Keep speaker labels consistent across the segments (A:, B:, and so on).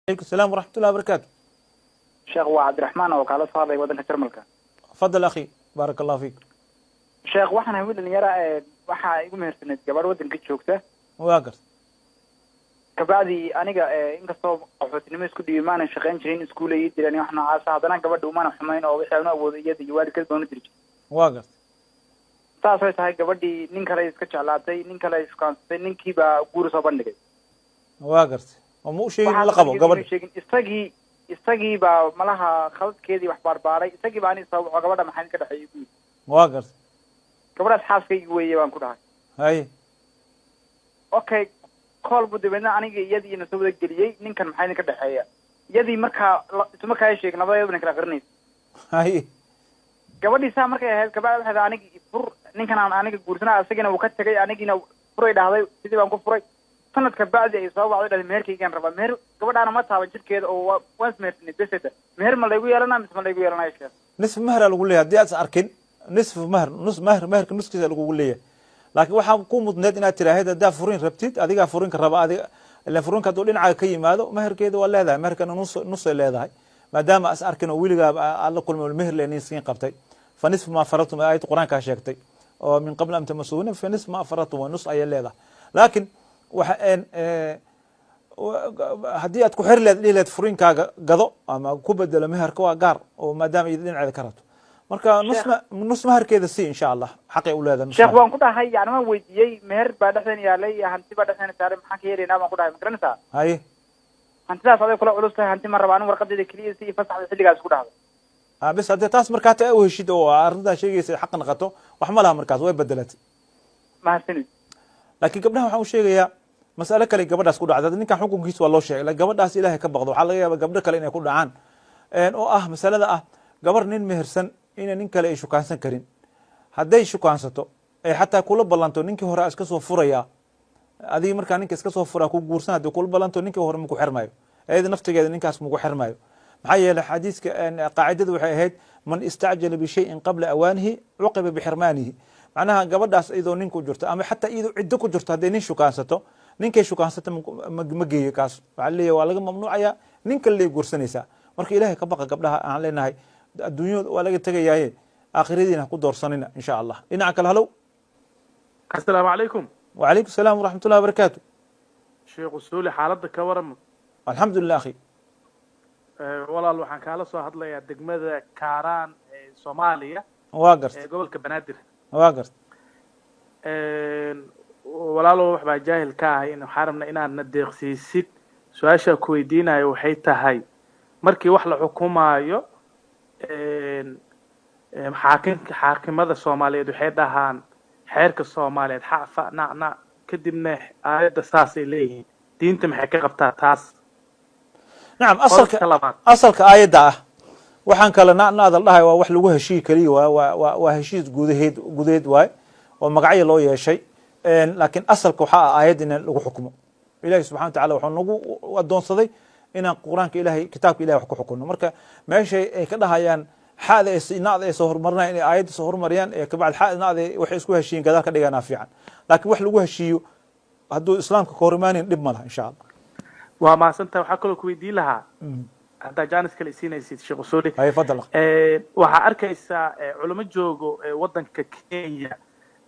A: عليكم السلام ورحمة الله وبركاته.
B: شيخ وعبد الرحمن وكالة صار ودنك ترملك.
A: تفضل أخي بارك الله فيك.
B: شيخ waxaan haween yara waxa igu mehersanad gabar wadanka joogta
A: واقر
B: kabacdi aniga inkastoo qaxootinimo isku dhiimaan shaqeyn jirin iskuuleeyay diraan waxna aasa hadana gabadha uma xumayn oo wixii aan awood iyada iyo waalidkeed baan u dirjay
A: واقر
B: taas way tahay gabadhii nin kale iska jeclaatay nin kale iska kansay ninkii baa guur soo bandhigay
A: واقر ومو شيء لقبه قبل
B: isagii baa malaha khaladkeedii wax barbaaray isagii baa anisa gabadha maxay ka dhaxeeyay
A: واقر
B: gabadhaas xaaskaygu weeye baan ku dhahay
A: هاي
B: okay call budibna aniga iyadii ina soo wada geliyay ninkan maxay ka dhaxeeya iyadii marka isma ka sheeg nabadeedna kala qarinays
A: هاي
B: gabadhii saa markay ahayd gabadha waxay aniga fur ninkan aan aniga guursanaa asagina uu ka tagay anigina furay dhahday sidii baan ku furay sanadka bacdi ay soo wacday dhahay meherkaygaan rabaa meher gabadhaana ma taaba jidkeeda oo waan mehersanay beseda meher ma laygu yeelanaa mise ma laygu yeelanaa sheekh
A: نصف مهر lagu leeyahay hadii aad arkin نصف مهر نص مهر مهرka nuskiisa lagu leeyahay laakiin waxa ku mudneed inaad tiraahdo hadaa furin rabtid adiga furinka raba adiga ila furinka doo dhinaca ka yimaado meherkeeda waa leedahay meherkana nus leedahay maadaama as arkin oo wiliga alla kulmo meher leenin siin qabtay فنصف ما فرضتم آية القرآن كاشيكتي ومن قبل أن تمسوهن فنصف ما فرضتم ونص آية ليلة لكن وحين هدي أتكو حر ليلة فرين كقضاء أما كوبد لمهر كوا قار وما دام يدين على كرته مركا نص مهر كذا سي إن شاء الله حقي أولادا
B: شيخ وان كده هاي يعني ما ويدي مهر بعد سنة يالي هنتي بعد سنة تعرف حكي لنا ما كده هاي مكرنسا
A: هاي
B: هنتي لا صدق كل علوس هنتي مرة بعدين ورقة دي كليسي فصح اللي قاعد كده
A: بس هذا تاس مركات أو هشيد أو عرضه شيء حق نقطه وحملها مركز وين بدلت
B: ما سنة
A: لكن قبلها وحنا شيء يا مسألة كلي قبل داس كود عدد إنك حكم كيس والله شيء لكن قبل داس إلهي كبغض وحلا قبل كلي إنه يكون عن أو مسألة ده قبل نين مهرسن إن نين كلي شو كان سكرين هذا شو كان ستو حتى كل بلانتو نينك هو رأس كسو فريا هذه مركان نينك كسو فرا كو جورسنا هذا كل بلانتو نينك هو رمكو حرمايو هذا نفتق هذا نينك اسمه حرمايو محيي الحديث قاعدة وحيد من استعجل بشيء قبل أوانه عقب بحرمانه معناها قبل داس إذا نينكو جرت أما حتى إذا عدكو جرت هذا نين شو كان ستو نينك شو كان ستو مجيء كاس عليه ولا ممنوع يا نينك اللي جورسنيسا مركي إلهي كبقى قبلها علينا هاي الدنيا ولا تجي هاي آخرين هكو دورساننا إن شاء الله إن عكل هلو
C: السلام عليكم.
A: وعليكم السلام ورحمة الله وبركاته.
C: شيخ السولي حالتك كورم.
A: الحمد لله أخي.
C: walaal waxaan kaala soo hadlayaa degmada Kaaraan ee Soomaaliya
A: واقرت
C: gobolka Banaadir
A: واقرت
C: walaalo wax baa jaahil ka ah in xaramna inaad na deeqsiisid su'aasha ku weydiinayo waxay tahay markii wax la xukumaayo xaakimada Soomaaliyeed waxay dhahaan xeerka Soomaaliyeed xafa nacna kadibna aayada saas ay leeyihiin diinta maxay ka qabtaa taas
A: نعم أصلك آية دعاء وحن كلا نادى الله وحلوه شيء كلي وهشيء جودهد واي ومقعي الله يا شيء لكن أصلك وحق آية إن له حكمه إلهي سبحانه وتعالى وحنوجو ودون صدي إن القرآن كإلهي كتاب إلهي وحكم حكمه مركا ما شيء كده هيان هذا نادى سهر مرنا إن آية سهر مريان كبعد حق نادى وحيسكوه شيء كذا كده نافعا لكن وحلوه شيء هدو الإسلام ككورماني نبمله إن شاء الله
C: وما سنت وحكوا لك ويدي لها هذا جانس كل سنة يصير شيء قصوري
A: هاي فضل
C: وحأركيس علماء جوجو وطن ككينيا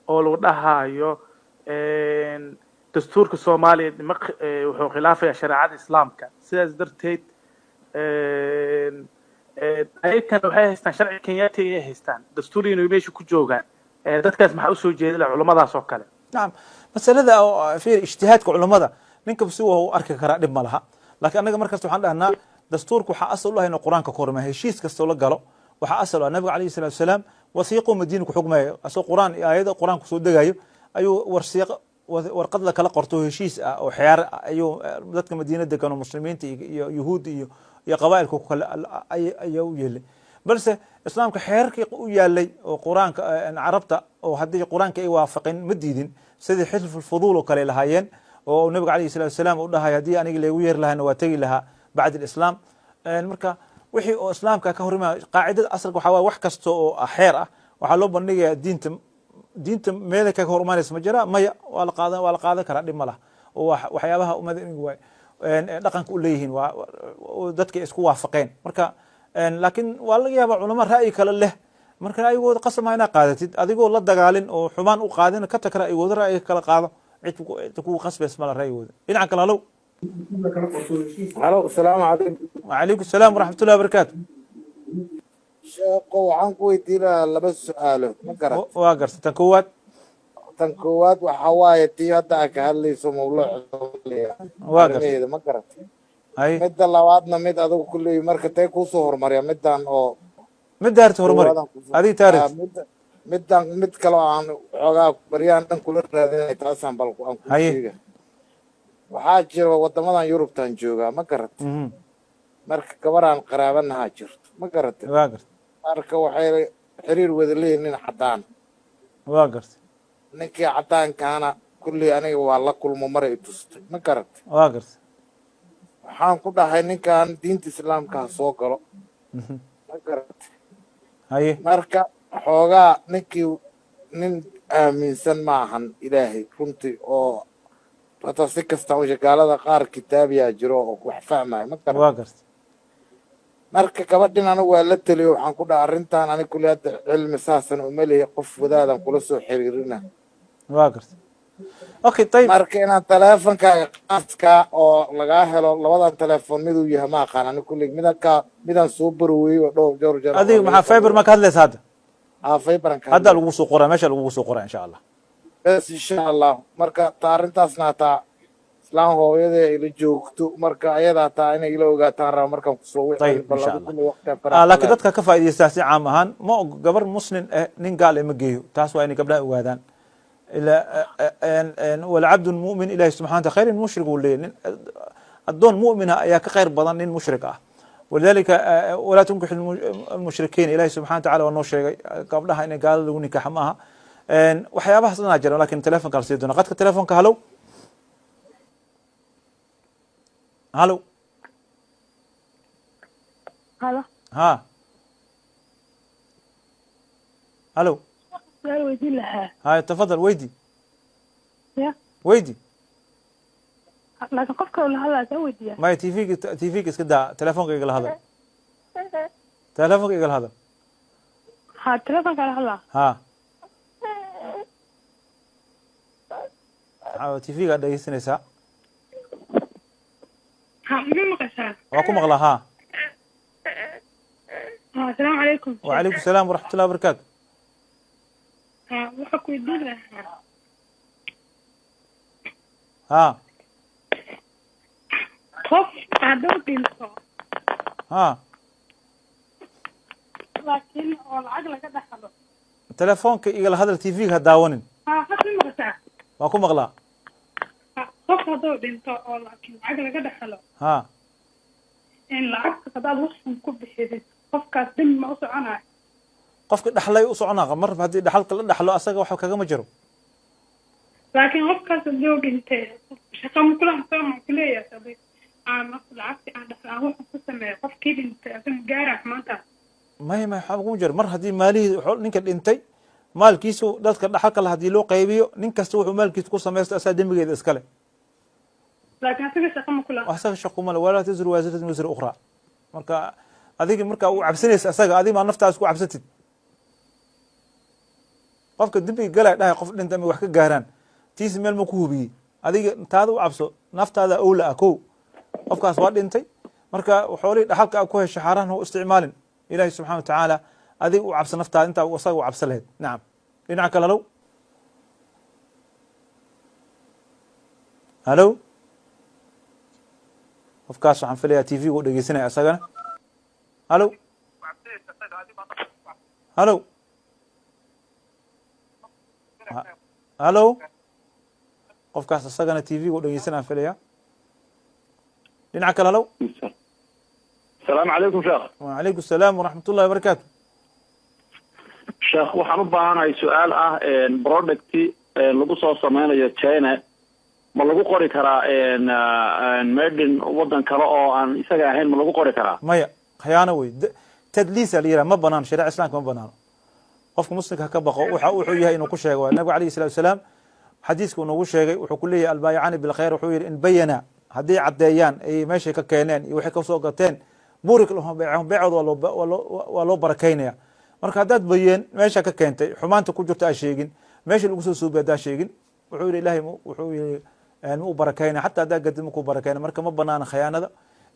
C: أو لها يو دستور كصومالي وهو خلاف شريعة الإسلام كان سياس درتيت أي كانوا هايستان شرع كينياتي هايستان دستوري إنه يمشي كجوجان ده كان محوسه جيد العلماء ذا سوكله
A: نعم مسألة هذا في اجتهاد كعلماء ذا ninka bisuwa uu arki karaa dhib ma laha laakiin anaga markaas waxaan dhahnaa dastuurku waxa asal u ah in quraanka korma heshiis kasta la galo waxa asal ah nabiga kaleey salaatu salaam wasiiqo madiina ku xugmayo asoo quraan aayada quraanku soo degayo ayuu warqad la kala qorto heshiis ah oo xeer ayuu dadka madiina degan oo muslimiinta iyo yahuud iyo qabaa'ilku kale ayuu yeelay balse islaamka xeerkii u yaalay oo quraanka carabta oo hadii quraanka ay waafaqin ma diidin sidii xilf fuduul oo kale lahaayeen والنبي عليه الصلاة والسلام ودها هدي أنا اللي وير لها نواتي لها بعد الإسلام مركا وحي إسلام كهرما قاعدة أصل وحوا وحكستو أحيرة وحلو بنيجي دينت ملك كهرمان اسمه جرا ما ولا قاضي كرا دم له وحيابها ومدين جوا لقن كليهن dadka isku waafaqeen marka laakiin waa laga yaabaa culamo ra'yi kale leh marka ra'yigooda qasab ma inaa qaadatid adigoo la dagaalin oo xumaan u qaadin ka tag ra'yigooda ra'yiga kala qaado cid kugu qasbays mala ra'yigooda dhinaca kale halow
D: halo asalaamu calaykum
A: وعليكم السلام ورحمة الله وبركاته
D: sheeko waxaan ku weydiin lahaa laba su-aalo ma garan
A: waa garta tan koowaad
D: tan koowaad waxa waaye tii hadda aad ka hadlayso
A: waa garta
D: mawluuceeda ma garat
A: hay
D: midda labaadna mid adigu kuleeyi marka tay kuusoo hormarya middan oo
A: mid daarta horumari adii taarif
D: middan mid kaloo aan xoogaa baryahan dhan kula raadinay taasaan bal aan ku
A: Haye.
D: sheega waxaa jira wadamadan yurubtan joogaa ma garat marka gabaraan qaraabanahaa jirto ma garatay
A: waa garta
D: marka waxay xiriir wada leeyihin nin caddaan
A: waa garta
D: ninkii caddaankaana kulley aniga waa la kulmo maray tustay ma garatay
A: waa garta
D: waxaan ku dhahay ninkan diinta islaamka ha soo galo ma garatay
A: haye
D: marka xoogaa ninkii nin aaminsan maahan ilaahay runtii oo hata si kasta usha gaalada qaar kitaabiyaa jiro oo wax fahmaya ma garatay
A: waa garta
D: marka gabadhin anigu waa la teliyo waxaan ku dhaha arrintan aniga kulli hadda cilmi saasan uma leeya qof wadaadan kula soo xiriirina
A: waa garta okay طيب
D: marka inaan taleefonkaaga qaaskaa oo lagaa helo labadan telefoon miduu yahay ma aqaan aniga kulli midaan soo baroweyey oo dhowr joor jeer
A: adiga maxaa fiber ma ka hadlaysa hadda
D: faybaran ka
A: hadda lagu soo qoraa meesha lagu soo qoraa insha Allah
D: bes insha allah marka taa arrintaasna hataa islaan hooyada ila joogto marka ayadaa taa inay ila ogaataan raba markaan kusoo
A: طيب ان شاء الله laakiin dadka ka faa'iideysta si caam ahaan ma gabar muslim nin gaal ma geeyo taas waa inay gabdhaha ogaadaan ila والعبد المؤمن إلهي سبحانه وتعالى خير من مشرك وليه الدون مؤمنة يا كخير بدن مشرك ولذلك ولا تنكح المشركين إلهي سبحانه وتعالى والنشر قبلها إن قال له نكاح معها وحيابها صنع جل ولكن تلفون قال سيدنا قد تلفون كهلو هلو
E: هلا
A: ها هلو
E: لا ويدي لها
A: هاي تفضل ويدي
E: يا
A: ويدي
E: لكن قفك ولا هلا سويدي
A: ما تيفيك اسكدا تلفونك يقول هذا تلفونك يقول هذا
E: ها تلفونك على هلا
A: ها تيفيك هذا يسنسا
E: ها من مقشان
A: واكو مغلا ها
E: ها السلام عليكم
A: وعليكم السلام ورحمة الله وبركاته
E: ها وحكوا يدي لها
A: ها
E: قف عدو بينكو
A: ها
E: لكن العقل كده حلو
A: تلفونك يقول هذا تيفيك هداونن
E: ها قف من مقشان
A: واكو مغلا
E: قف عدو بينكو لكن العقل كده حلو
A: ها
E: إن العقل كده وصفهم كوب حيث قف كاسدين ما أصعنا
A: qofka dhaxlay u soconaa mar hadii dhaxalka la dhaxlo asaga waxa kaga ma jiro
E: laakiin qofkaas haduu dhintay shaqo ma kula soo kuleeyahay sabay aan lacagti aan dhaxlaa wax ku sameeyo qofkii dhintay asan gaara maanta
A: may waxa ugu jiro mar hadii maalihi ninka dhintay maalkiisu dadka dhaxalka la hadii loo qaybiyo nin kasta wuxuu maalkiisa ku sameeyay asaa dambigeeda iska leh
E: laakiin asaga shaqo ma kula
A: asaga shaqo ma wala tazru waziratun wazra ukhra marka adiga marka uu cabsanaysa asaga adiga ma naftaas ku cabsatid qofka dambiga galay dhahay qof dhinta ma wax ka gaaraan tiis meel ma ku hubiyey adiga taada u cabso naftaada awla ah kow qofkaas waa dhintay marka xoolihii dhaxalka ku hesha xaaraan oo isticmaalin ilaahay subxaana wa tacaala adiga u cabso naftaada intaa asaga u cabso lahayd nacam dhinaca kale halow halow qofkaas waxaan filayaa t v-ga u dhegeysanaya isagana halow halow halow qofkaas isagana t v-ga u dhegeysanaan filaya dhinaca kale halow
F: السلام عليكم شيخ.
A: وعليكم السلام ورحمة الله وبركاته.
F: شيخ waxaan u baahanahay su'aal ah product lagu soo sameeyo China ma lagu qori karaa made in wadan kale oo aan isaga ahayn ma lagu qori karaa
A: maya khiyaano way tadliis aliira ma banaan shariica islaamka ma banaano qofka muslimka ka baqo wuxuu yahay inuu ku sheego nabiga kaleey salaatu salaam xadiiska uu nagu sheegay wuxuu ku leeyahay albaayacani bil khayr wuxuu yiri in bayana haddii caddeeyaan ay meeshay ka keeneen iyo waxay kasoo gateen burik lahum beecahum beecooda waa loo barakaynaya. marka haddaad bayeen meesha ka keentay xumaanta ku jirta aa sheegin meesha lagu soo suubay haddaa sheegin wuxuu yidhi ilaahay wuxuu yidhi ma u barakayna xataa haddaa gadid ma ku barakayna. marka ma banaana khiyaanada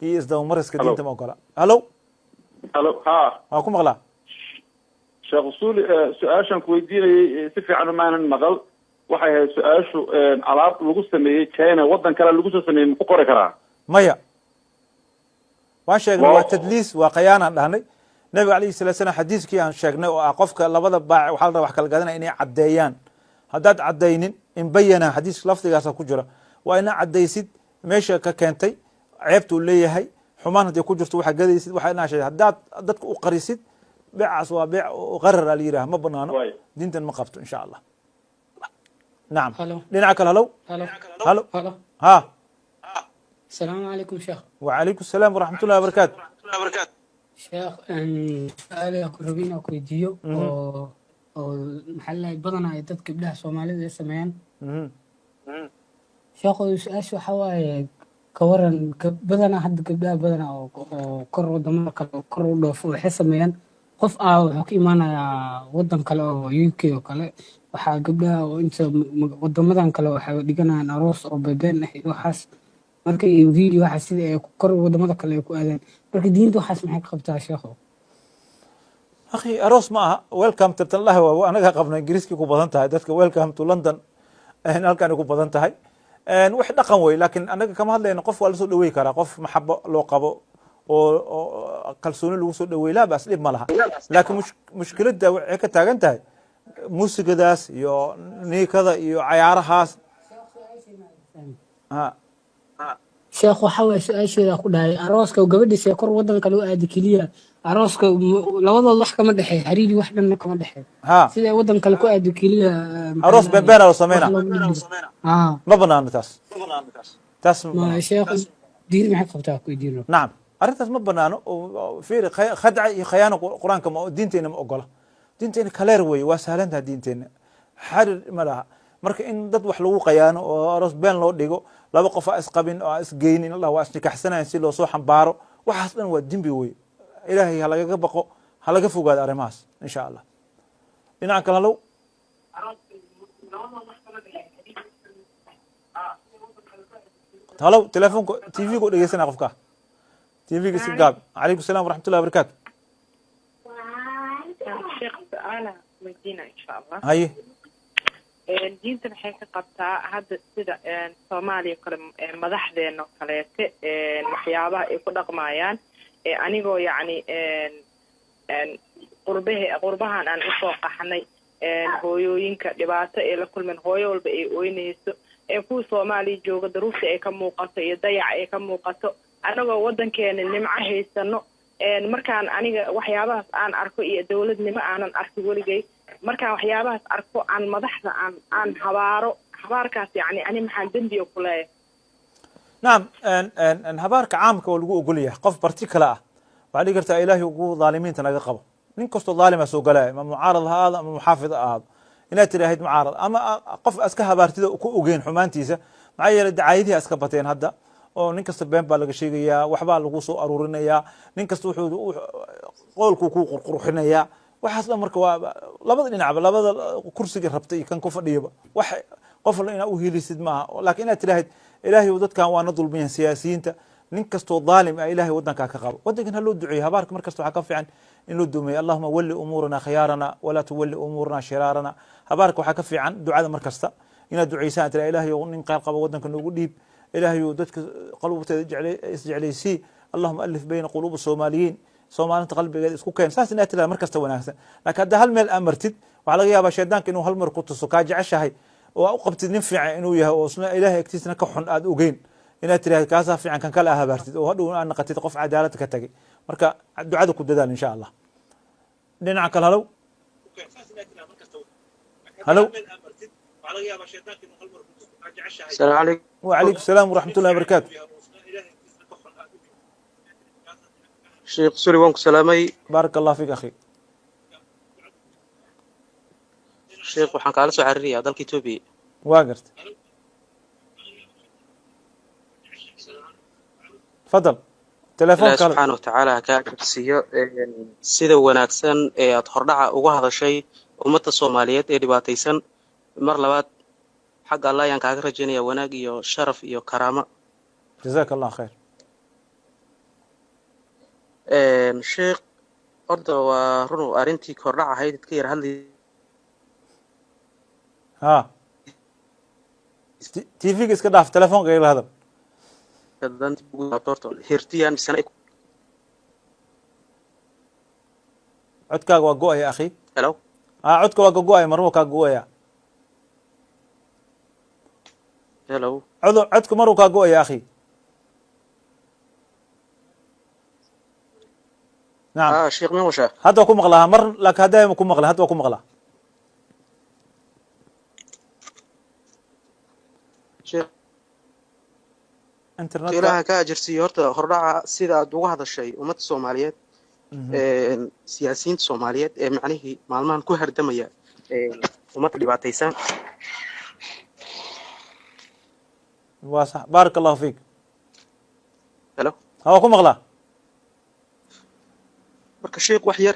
A: iyo isdabamariska diinta ma ogola. halo
F: ha
A: waa ku maqlaa
F: sheekh usuli su-aashaan ku weydiinayay si fiican maanan maqal. waxay ahayd su-aashu alaab lagu sameeyey China waddan kale lagu soo sameeyey ma ku qori karaa?
A: maya waan sheegnay waa tadliis waa khiyaanaan dhahnay. nabiga alayhi salatu wasalam xadiiskii aan sheegnay oo ah qofka labada baac waxaa la rabaa wax kala gadanaya inay caddeeyaan. haddaad caddaynin in bayana xadiiska lafdigaasa ku jira waa inaa caddaysid meesha ka keentay ceebta uu leeyahay xumaan haddii ku jirto waxaa gadaysid waxaa inaa sheegay. haddaad dadka u qarisid beecaas waa beec qarar aa la yidhaha ma banaano diintan ma qabto insha allah. نعم dhinaca kale halow halo ha
G: السلام عليكم شيخ.
A: وعليكم السلام ورحمة الله وبركاته.
G: شيخ سؤال ku rabina ku weydiiyo oo maxaa la badanaa ay dadka gabdhaha Soomaalida ay sameeyaan. sheekh su-aasha waxa waaye ka waran badanaa hadda gabdhaha badanaa oo kor wadamada kale kor u dhoofo waxay sameeyaan qof wuxuu ka imaanayaa wadan kale oo UK oo kale waxaa gabdhaha oo inta wadamadan kale waxay dhiganayaan aroos oo beebeen ah iyo waxaas marka video waxa sida ay kor wadamada kale ku aadeen marka diinta waxaas maxay ka qabtaa sheekho?
A: akhi aroos ma aha welcome to Allah waa anaga qabnay ingiriiska ku badan tahay dadka welcome to London halkan ku badan tahay wax dhaqan way laakiin anaga kama hadlayno qof waa la soo dhaweey karaa qof maxabo loo qabo oo kalsooni lagu soo dhaweey laa bas dhib ma laha laakiin mushkiladda waxay ka taagan tahay muusigadaas iyo niikada iyo cayaarahaas.
G: sheekh waxa way su-aasheeda ku dhahay arooska gabadhiisa kor wadan kale u aadi kaliya arooska labadood wax kama dhaxay xariiri wax dhan kama dhaxay sida wadan kale ku aadi kaliya
A: aroos beebeen oo sameeyna ma banaano taas
G: ma sheekh diin maxay qabtaa ku diino?
A: نعم arrintaas ma banaano fiir khadca iyo khiyaano quraanka ma diinteena ma ogola. diinteena kaleer way waa sahlantaa diinteena xarir ma laha. marka in dad wax lagu khiyaano oo aroos been loo dhigo laba qof is qabin oo is geynin Allah waa isnikaxsanayaan si loo soo xambaaro waxaas dhan waa dembi way. ilaahay ha laga baqo ha laga fogaado arrimahaas insha Allah. dhinaca kale halow halow telefoonka TV-ga dhageysanaa qofka TV-ga si gaab. عليكم السلام ورحمة الله وبركاته.
H: شيخ سؤال ويدينا إن شاء الله.
A: هاي.
H: diinta maxay ka qabtaa hadda sida Soomaaliya kale madaxdeena kaleete waxyaabaha ay ku dhaqmayaan anigoo yacni qurbahan aan usoo qaxnay hooyooyinka dhibaato ee la kulmeen hooyo walba ay ooynayso kuwa Soomaaliya jooga daruurta ay ka muuqato iyo dayac ay ka muuqato anagoo wadankeena nimco haysano markaan aniga waxyaabahaas aan arko iyo dawladnimo aanan arki weligay markaan waxyaabahaas arko aan madaxda aan habaarkaas yani ani maxaan dembiga ku leeyahay?
A: نعم habaarka caamka oo lagu ogol yahay qof barti kale ah waxaa dhihi kartaa ilaahay ugu dhaalimiinta naga qabo nin kastoo dhaalima soo galaya ama mucaarad ha ahaado ama muxaafid ha ahaado inaad tiraahid mucaarad ama qof iska habaartida ku ogeyn xumaantiisa maxaa yeelay dacaayadihi iska bateen hadda oo nin kasta been baa laga sheegayaa waxbaa lagu soo aruurinayaa nin kasta wuxuu qowlku ku qurqurxinayaa waxaas dhan marka waa labada dhinacba labada kursiga rabtay kan ku fadhiyaba wax qof la inaad u helisid maaha laakiin inaad tiraahid ilaahay dadkan waana dulmiyeen siyaasiyiinta nin kastoo dhaalim ah ilaahay wadanka ka qabo wadankan ha loo duceeyo habaarka markasta waxaa ka fiican in loo dumeeyo allahuma walli umuurana khiyaarana walaa tuwalli umuurana shiraarana habaarka waxaa ka fiican ducada markasta inaad duceysaan tira ilaahay nin qaar qabo wadanka noogu dhiib ilaahay dadka qalbigooda isjeclaysii allahuma alif bayna quluubi soomaaliyiin soomaalinta qalbigeeda isku keen saas inaad tiraahdo markasta wanaagsan laakiin hadda hal meel amartid waxaa laga yaabaa shaydaanka inuu hal mar ku tuso kaa jeceshahay oo u qabtid nin fiican inuu yahay oo isna ilaahay agtiisna ka xun aad ogeyn inaad tiraahdo kaasaa fiican kan kale habaartid oo hadhow aad naqatid qof cadaalad ka tagay marka ducada ku dadaal insha Allah. dhinaca kale halow halow
I: السلام عليكم.
A: وعليكم السلام ورحمة الله وبركاته.
I: شيخ سوري وانكو سلامي.
A: بارك الله فيك أخي.
I: شيخ وحن كالسو عرية دالك توبي.
A: واقرت. تفضل تليفون
I: ilaahi
A: كله
I: subxaana watacaala ha kaa garsiiyo sida wanaagsan ee aad hordhaca uga hadashay ummadda soomaaliyeed ee dhibaataysan mar labaad xagga allah ayaan kaaga rajaynaya wanaag iyo sharaf iyo karaamo
A: جزاك الله خير.
I: sheekh horta waa run arrintii hordhac ahayd idka yar hadli
A: ها تي في اسك داف تليفون غير هذا
I: hirtiyaan misana
A: عدك وقوة يا أخي.
I: hello
A: عدك وقوة مرمو كقوة يا
I: hello
A: عدك مرو كقوة يا أخي. نعم
I: sheekh min washaa
A: هذا وكم مغلا مر لك هذا وكم مغلا هذا وكم مغلا
I: sheekh
A: انترنت
I: ilaaha ka ajirsiiyo horta hordhaca sida aad uga hadashay ummadda soomaaliyeed siyaasiyiinta soomaaliyeed ee macnihii maalmahan ku hardamaya ummadda dhibaataysan
A: واصح بارك الله فيك.
I: hello
A: هو وكم مغلا
I: marka sheekh wax yar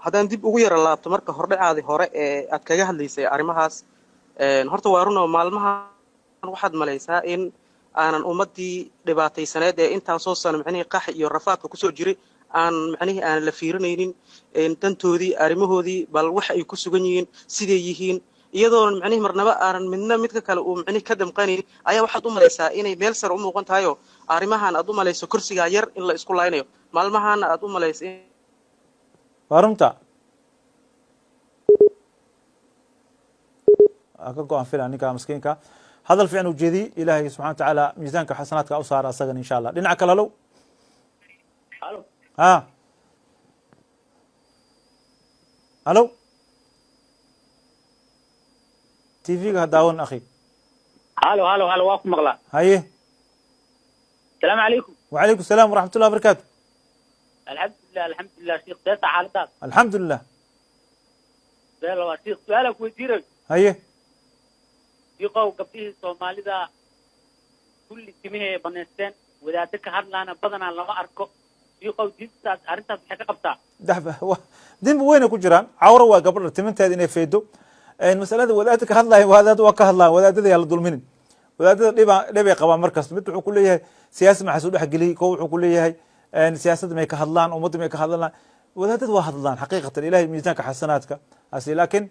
I: haddaan dib ugu yara laabto marka hordhacaadii hore ee aad kaga hadlaysay arrimahaas horta waa run oo maalmahan waxaad malaysaa in aanan ummaddii dhibaataysaneed ee intaasoo sano macnihii qax iyo rafaadka kusoo jiray aan macnihii aanan la fiirinaynin dantoodii arrimahoodii bal wax ay ku sugan yihiin siday yihiin iyadoona macnihii marnaba aanan midna midka kale uu macnihii ka damqanaynin ayaa waxaad u malaysaa inay meel sare u muuqan tahayoo arrimahan aad u malayso kursigaa yar in la isku laynayo maalmahaana aad u malayso
A: فهمت؟ أكو عن فيلا نيكا مسكينك هذا الفعل وجدي إلهي سبحانه وتعالى ميزانك حسناتك أوصار أصغر إن شاء الله لنعك لو
J: الو
A: ها ألو تي في هداون أخي
J: الو الو الو واكم مغلا
A: هاي
J: السلام عليكم.
A: وعليكم السلام ورحمة الله وبركاته.
J: الحمد لله شيخ تاسع حالتك.
A: الحمد لله.
J: والله شيخ سؤالك وزيرك
A: هاي
J: يقو قبله الصومالي ذا كل تمه بنستان وذاتك هرلانا بدنا لما أركو يقو جيبتاس أرنتا بحاجة قبتا
A: دحبة هو دين وين كجران عورة وقبل تمنت هذه نفيدو المسألة وذاتك هلا وهذا وكهلا وذات ذي على ظلمين وذات لبي قوام مركز متعو كلية سياسة محسوب حق لي كوع كلية هاي سياسة ما يكهلان ومد ما يكهلان وذات واحد الله حقيقة الإله ميزانك حسناتك أصلي لكن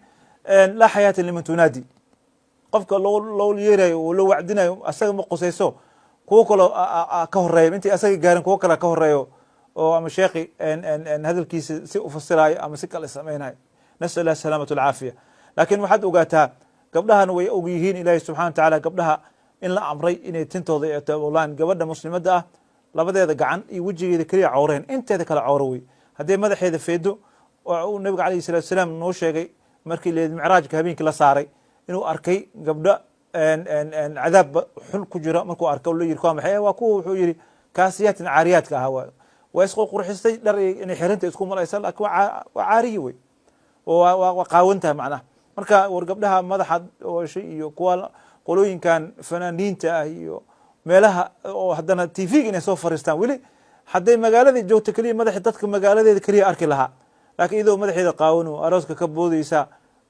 A: لا حياة لمن تنادي قفك لو يري ولو وعدنا أساق مقصيسو كوكلو كهريم أنت أساق قارن كوكلا كهريو أو مشايخي أن هذا الكيس سيفسر أما سكة الإسلامين هاي نسأل الله السلامة والعافية لكن واحد وقتها قبلها نوي أوجيهين إلهي سبحانه وتعالى قبلها إن لا أمري إن تنتظر تقولان قبلنا مسلمة ده لبدا هذا قعن يوجي ذكري عورين أنت ذاك العوروي هذا ماذا حيد فيدو والنبي عليه الصلاة والسلام نو شيء مركي المعراج كهبين كلا صاري إنه أركي قبل أن عذاب حل كجرا مركو أركو اللي يركوا محيا وكو حجري كاسيات عاريات كهوا ويسقو قرح يستي در إن حرنت يسقو ملا يسال أكو وعاريوي وقاونتها معنا مركا ورقبلها ماذا حد شيء يقول قولوا إن كان فنانين تأهيو meelaha oo haddana TV inay soo fariistaan weli hadday magaaladii joogto kaliya madaxda dadka magaaladeeda kaliya arki lahaa laakiin idoo madaxeeda qaawan oo arooska ka boodaysa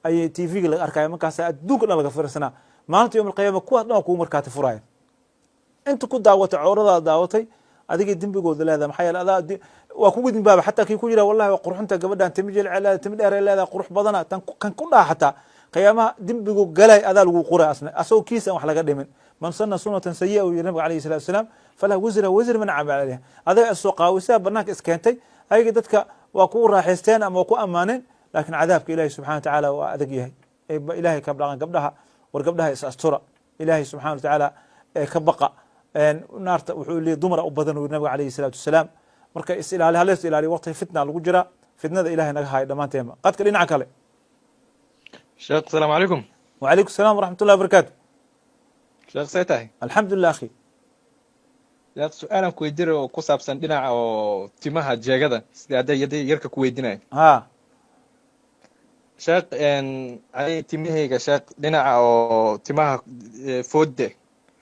A: ayay TV laga arkaya markaas adduunka dhan laga fiirsanaa maalinta yawm alqiyaama kuwa dhan ku markaati furaya inta ku daawatay cawrada daawatay adiga dembigooda leedahay maxay yeelada waa kugu dimbaaba xataa kii ku jira wallahi waa qurxinta gabadhan timijil calaada timidheer leedahay qurux badana tan kan ku dhaaxata qiyaamaha dembigu galay adaa lagu qoray asna asoo kiisan wax laga dhimin من سن سنة سيئة والنبي عليه الصلاة والسلام فلا وزر من عمل عليها هذا السوق وساب برناك اسكنتي هاي قدتك وكو راحستين أما وكو أمانين لكن عذابك إلهي سبحانه وتعالى وأذقيه إلهي قبلها ورقبلها أسترى إلهي سبحانه وتعالى كبقى نار وحول لي ضمر أبدا والنبي عليه الصلاة والسلام مركا إسئلالي هل إسئلالي وقت فتنة الوجرة فتنة إلهي نقهاي دمان تيما قد كلنا عكالي
K: شيخ السلام عليكم.
A: وعليكم السلام ورحمة الله وبركاته.
K: شيخ سيتاي
A: الحمد لله أخي.
K: يا سؤال كويدير وكوساب سندنا أو تيمها جاجدا سيدا يدي يركا كويدنا
A: ها
K: شيخ إن أي تيمه هيك شيخ دنا أو تيمها فود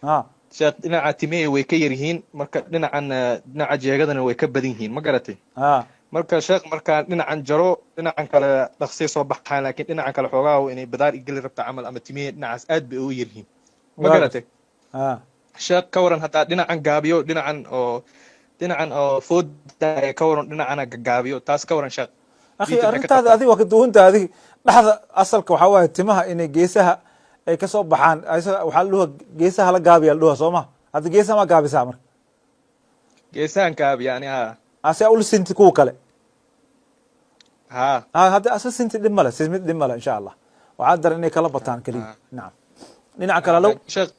A: ها
K: sheekh dhinaca timihii way ka yar yihiin marka dhinaca jeegadana way ka badan yihiin ma garatay marka sheekh markaa dhinacan jaro dhinacan kale dhaqsay soo baxaan laakiin dhinacan kale xoogaa inay badaar igeli rabta camal ama timihii dhinacaas aad bay ugu yar yihiin ma garatay sheekh ka waran hataa dhinacan gaabiyo dhinacan oo fooda ka waran dhinacana gaabiyo taas ka waran sheekh
A: akhi arrintaada adiga waa ka duwanta adiga dhaxda asalka waxaa waaye timaha inay geesaha ay kasoo baxaan waxaa la dhuha geesaha la gaabiya la dhuha soo ma hadda geesaha ma gaabisaa marka
K: geesahan gaabiya ani
A: ase ula sinti kuwa kale
K: ha
A: hadda asa sinti dhib male simid dhib male insha allah waxaa daran inay kala bataan keliya nacam dhinaca kale alow
K: sheekh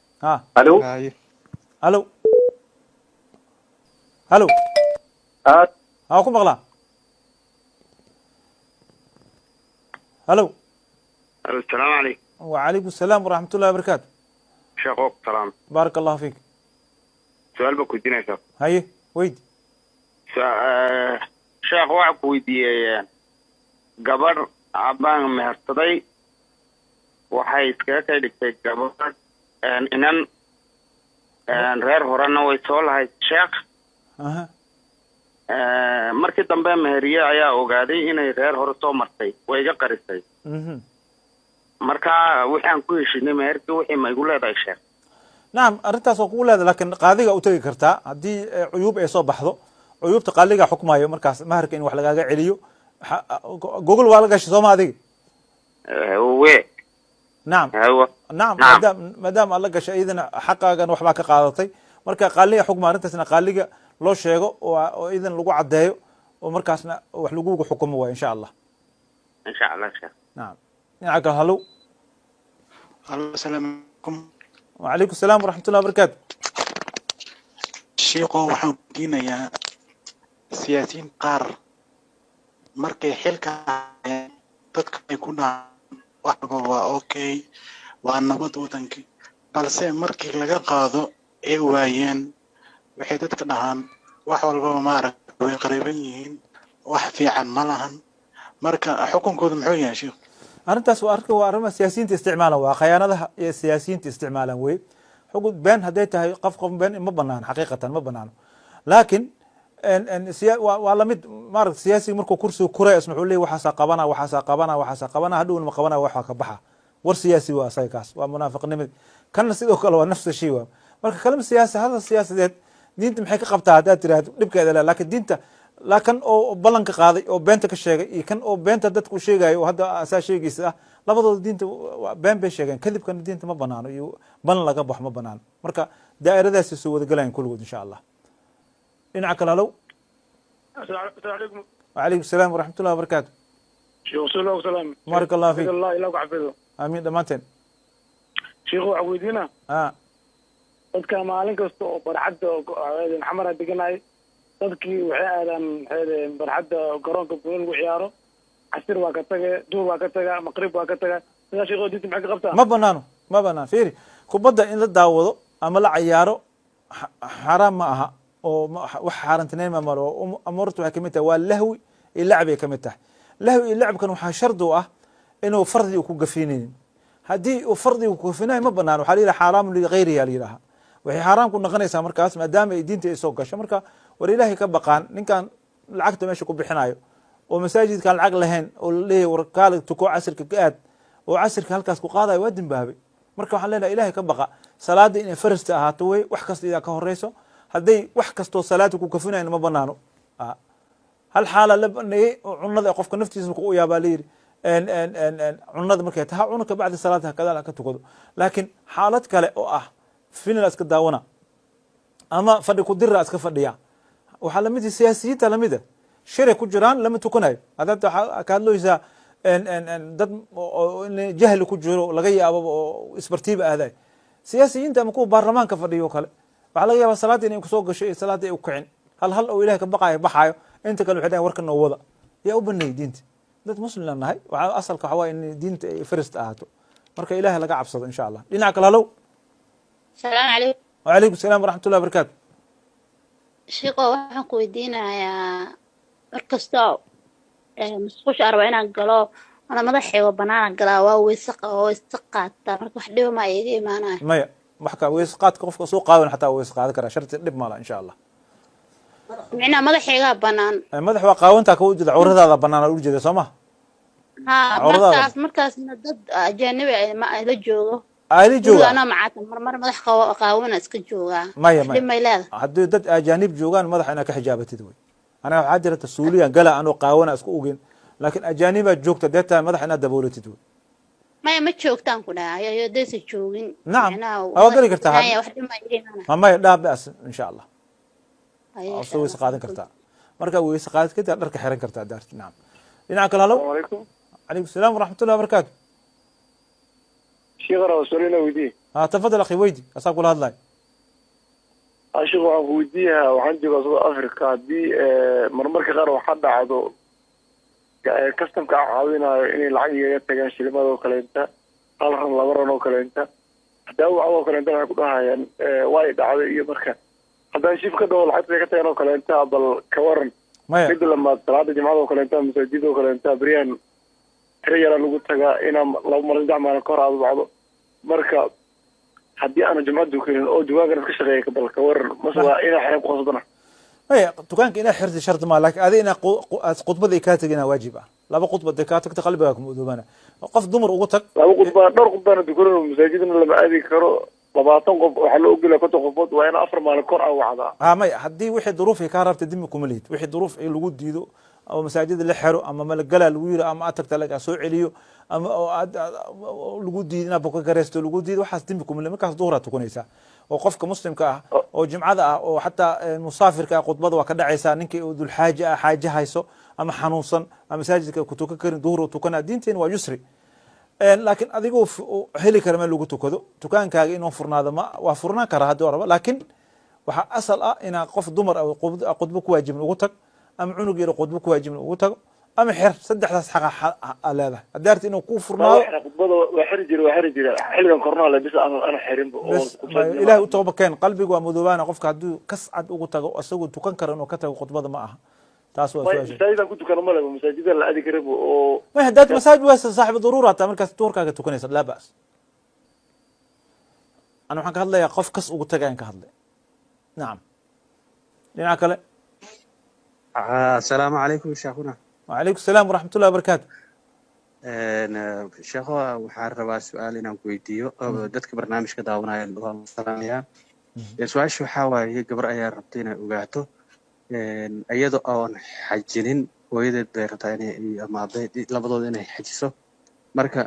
F: alo
A: alo alo haa ku maqlaa alo
L: السلام عليكم.
A: وعليكم السلام ورحمة الله وبركاته.
L: شيخ سلام.
A: بارك الله فيك.
L: سؤال بكويدينا يا شيخ.
A: هاي ويد.
L: شيخ واحد كويدي قبر عبان مهرتدي waxay iskaga kay dhigtay gabadh inan reer horena way soo lahayd sheekh markii dambe meheriye ayaa ogaaday inay reer hore soo martay way iga qarisay marka waxaan ku heshinay meherkii wixii ma igu leedahay sheekh
A: nacam arrintaas waa kugu leedahay laakiin qaadiga u tegi kartaa haddii cuyuub ay soo baxdo cuyuubta qaaliga xukmayo markaas maharka in wax lagaaga celiyo gogol waa la gashay sooma adiga نعم نعم مادام الله قش إذن حقا وحبا كقاضتي مركا قالية حكم أرنتسنا قالية لو شيء وإذن لقوا عدايو ومركاسنا وحلقوه حكم هو إن شاء الله
L: إن شاء الله شيخ
A: نعم نعك هلو
M: السلام عليكم
A: وعليكم السلام ورحمة الله وبركاته
M: شيخ وحنا يا سياسيين قار مركي حلكا dadka ay ku waxba waa okay waa nabad wadankii balse markii laga qaado ay waayeen waxay dadka dhahaan wax walba ma aragtay way qariban yihiin wax fiican ma lahan marka xukunkooda muxuu yahay sheekh
A: arrintaas waa arrimaha siyaasiyiinta isticmaalaan waa khiyaanadaha iyo siyaasiyiinta isticmaalaan wey xukun been hadday tahay qof been ma banaano xaqiiqatan ma banaano laakiin waa lamid maaragta siyaasiga markuu kursiga kuray isna wuxuu leeyahay waxaasaa qabana hadhow ma qabana waxa ka baxa war siyaasi waa asaga kaas waa munaafiqnimada kana sidoo kale waa nafsa shay waa marka kalama siyaasi hadal siyaasadeed diinta maxay ka qabtaa haddaad tiraahdo dhibkeeda leh laakiin diinta laakan oo ballanka qaaday oo beenta ka sheegay iyo kan oo beenta dadku u sheegayo oo hadda asaa sheegaysa ah labadooda diinta been bay sheegeen kadibkana diinta ma banaano iyo balan laga baxo ma banaano marka daa'iradaasi soo wada galayaan kulligood insha allah dhinaca kale halow
L: السلام عليكم
A: وعليكم السلام ورحمة الله وبركاته
L: شيخ الله وسلام
A: بارك الله فيك
L: الله إلهك حفظه
A: آمين دمانتين
L: شيخ عويدينا dadka maalin kasta oo barxadda xamara deganay dadkii waxay aadaan barxadda garoonka buul lagu ciyaaro casir waa ka taga duur waa ka taga maqrib waa ka taga sida sheekho diinta maxay ka qabtaa ma banaano fiiri kubadda in la daawado ama la ciyaaro xaraam ma aha oo wax xaarantineen ma maro amurtu waxay kamid tahay waa lahwi iyo lacb ay kamid tahay lahwi iyo lacbkan waxaa shardi u ah inuu fardi ku gafinaynin haddii uu fardi ku gafinayo ma banaano waxaa la yidhaha xaaraamun ligayrihi la yidhaha waxay xaaraam ku noqonaysaa markaas maadaama ay diinta ay soo gasho marka war ilaahay ka baqaan ninkan lacagta meesha ku bixinayo oo masaajidkan lacag lahayn oo la leeyahay war kaale tuko casirka ka aad oo casirka halkaas ku qaadayo waa dembaabay marka waxaan leenahay ilaahay ka baqa salaada inay farasta ahaato wey wax kasta idaa ka horeyso hadday wax kastoo salaada ku kafinayn ma banaano hal xaala la baneeyey oo cunada qofka naftiisa marka u yaabaa layidhi cunada markay taha cuna ka bacdi salaada kadala ka tukado laakiin xaalad kale oo ah final iska daawana ama fadhi ku dira iska fadhiya waxaa lamid siyaasiyiinta lamida shirey ku jiraan lama tukanayo hadda waxaa ka hadlaysaa dad jahli ku jiro laga yaabo oo isbartiiba aaday siyaasiyiinta ama kuwa baarlamaanka fadhiyo kale waxaa laga yaabaa salaada inay kusoo gasho iyo salaada ay u kicin hal oo ilahay ka baqayo baxaayo inta kale waxay dhahayn warka noo wada yaa u baneeyay diinta dad muslimna nahay waxaa asalka waxaa waaye in diinta ay first ahaato marka ilahay laga cabsado insha allah dhinaca kale halow
N: السلام عليكم
A: وعليكم السلام ورحمة الله وبركاته
N: شيخو waxaan ku weydiinayaa markastoo musqusha arba inaan galo ana madaxayga banaan galaa waa weyse qaataa marka wax dhibo ma iga imaanayo
A: maya marka weys qaadka qofka soo qaawan xataa weys qaadi karaa sharti dhib ma laha insha allah
N: micnaha madaxaygaa bannaan
A: madax waa qaawantaa ka ujeeda cawradaada bannaan aa ujeeda soo ma
N: ها markaasna dad ajanabi ay la joogo
A: aali jooga
N: ana macaatan mar madax qaawina iska jooga
A: maya
N: dhimayleeda
A: haddii dad ajanib joogaan madax inaa ka xijaabatid wey anaga waxaa jirta suuliyan gala anoo qaawana isku ogeyn laakiin ajaniba joogta deetaa madax inaad daboolatid wey
N: maya ma joogtaan ku dhahay ayo deesa joogin
A: nacam waa geli kartaa maya dhaab bas insha allah soo weys qaadan kartaa marka weys qaadid kadib dharka xiran kartaa daarti nacam dhinaca kale halo عليكم السلام ورحمة الله وبركاته.
L: شيخ راه سؤالنا ويدي.
A: تفضل أخي ويدي أسأقول هذا لاي.
L: شيخ عن ويديها وعندي قصة أفريقيا دي مرمرك غير وحد عضو كستم كعاوينا إني العقية يتجان شلما ذو كلينتا قالهم لبرا ذو كلينتا داو عضو كلينتا نقولها يعني وايد عضو مركا هذا نشوف كده العقية كتير ذو كلينتا بالكورن. ميد لما طلعت جماعة ذو كلينتا مسجد ذو كلينتا بريان تريا lagu tagaa inaan laba mar dacmaan ka hor aado marka hadii aan jamaad dukayn oo duwaagan ka shaqeeyo bal ka war masala ina xirab qosdana
A: ay dukaanka ina xirti shart ma laakiin adina qodbada ka tagina waajib ah laba qodbada ka tagta qalbiga ku mudubana qof dumar ugu tag
L: laba qodba dhowr qodbana dukayn masaajidna lama aadi karo 20 qof waxa loo ogolaa 50 qofood waa ina 4 maalin kor wacda
A: may hadii wixii duruuf ka rabta dimi kuma leed wixii duruuf ay lagu diido أو مساجد اللي حرو أما ملقلا الويرة أما أترك تلاقي سوء عليو أما الوجودي نبوك كريستو الوجودي وحاسدين بكم اللي مكاس دورة تكون إيسا وقفك مسلم كا أو جمعة أو حتى المسافر كا قطبض وكذا عيسى نك ذو الحاجة حاجة هايسو أما حنوصا أما مساجد كتوك كرين دورة تكون دينتين ويسري لكن أديكو هلي كرمال لوجو تكذو تكان كا إنه فرنا هذا ما وفرنا كره دورة لكن وح أصل إن قف دمر أو قطبك واجب لوجوتك أم عنق يرو قدبك واجب وتق أم حر صدق ذا حق هذا قدرت إنه كوفر ما
L: إحنا قدبض وحرجر حلقا قرنا له بس أنا حرم
A: إله توبة كان قلبي ومذوبان قفك عدو كسعد وتق أسوق تكنكر إنه كتر قدبض معها تاسوا سواء
L: مساجد كنت كانوا ملك مساجد لا أدي كرب
A: ما هدات مساجد بس صاحب ضرورة تعمل كستور كا تكنيس لا بأس أنا حكى هذا يا قف كس وتقين كهذا نعم لنا كله
O: السلام عليكم شيخنا.
A: وعليكم السلام ورحمة الله وبركاته.
O: شيخ waxaan rabaa su'aal inaan ku weydiiyo dadka barnaamijka daawanaya waan salaamayaa. Su'aashu waxa waaye gabar ayaa rabtay inay ogaato iyadoo aan xajinin hooyadeed bay rabtaa inay ama labadooda inay xajiso marka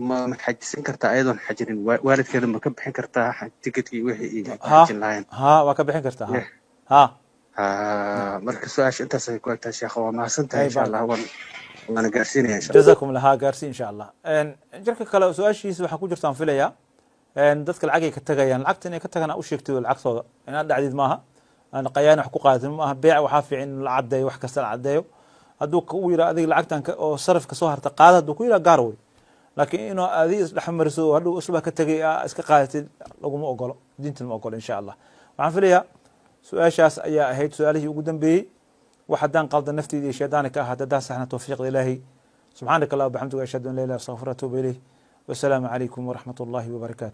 O: ma xajisan kartaa ayadoon xajinin waalidkeeda ma ka bixin kartaa tikidkii wixii ay xajin lahayn
A: waa ka bixin kartaa
O: marka su-aasha intaas ay ku egtahay sheekh waa mahadsantahay insha allah waana gaarsiinaya insha allah
A: jazakum laha gaarsiin insha allah jirka kale su-aashiisa waxaa ku jirtaan filaya dadka lacag ay ka tagayaan lacagta inay ka tagaan u sheegtay lacagtooda inaad dhacdid maaha aan qayaan wax ku qaadatin maaha beec waxaa fiican in la cadeeyo wax kasta la cadeeyo hadduu ku yira adiga lacagtan oo sarafka soo harta qaada hadduu ku yira gaar wey laakiin inuu adiga isdhexmariso hadduu usba ka tagay iska qaadatid laguma ogolo diinta ma ogolo insha allah waxaan filayaa su-aashaas ayaa ahayd su-aalihii ugu dambeeyey wax haddaan qalda nafteedii shaydaani ka ahaa haddaan saxna tawfiiqda ilaahay subxaanaka allah wabixamdiga ashhadu an laa ilaha illa anta astaghfiruka wa atuubu ilayh wasalaamu calaykum waraxmat ullahi wabarakaatu